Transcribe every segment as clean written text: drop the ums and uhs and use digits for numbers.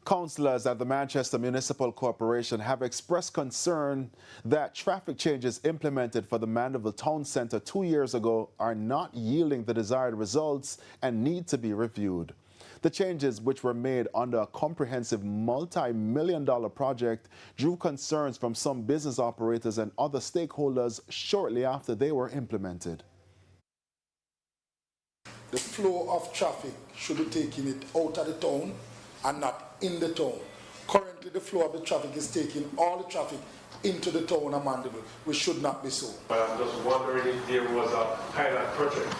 Councillors at the Manchester Municipal Corporation have expressed concern that traffic changes implemented for the Mandeville Town Centre 2 years ago are not yielding the desired results and need to be reviewed. The changes, which were made under a comprehensive multi-million-dollar project, drew concerns from some business operators and other stakeholders shortly after they were implemented. The flow of traffic should be taking it out of the town and not in the town. Currently, the flow of the traffic is taking all the traffic into the town of Mandeville, which should not be so. But I'm just wondering if there was a pilot project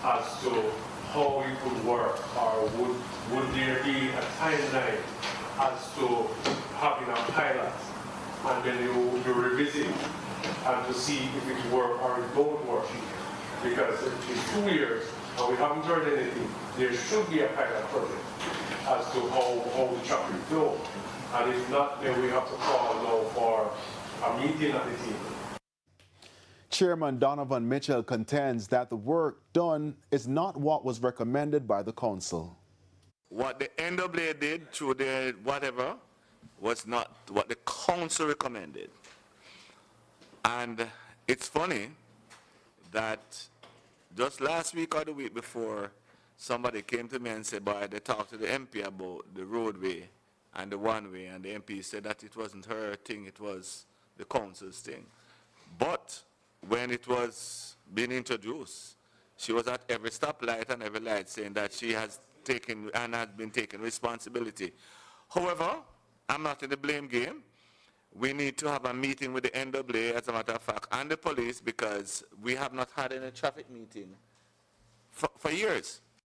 as to how it would work, or would there be a timeline as to having a pilot and then you revisit and to see if it works or it don't work. Because it's 2 years and we haven't heard anything, there should be a pilot project as to how the traffic flow. And if not, then we have to call now for a meeting at the table. Chairman Donovan Mitchell contends that the work done is not what was recommended by the council. What the NWA did through their whatever was not what the council recommended. And it's funny that just last week or the week before, somebody came to me and said, boy, they talked to the MP about the roadway and the one-way, and the MP said that it wasn't her thing, it was the council's thing. But when it was being introduced, she was at every stoplight and every light saying that she has taken and has been taking responsibility. However, I'm not in the blame game. We need to have a meeting with the NWA, as a matter of fact, and the police, because we have not had any traffic meeting for years.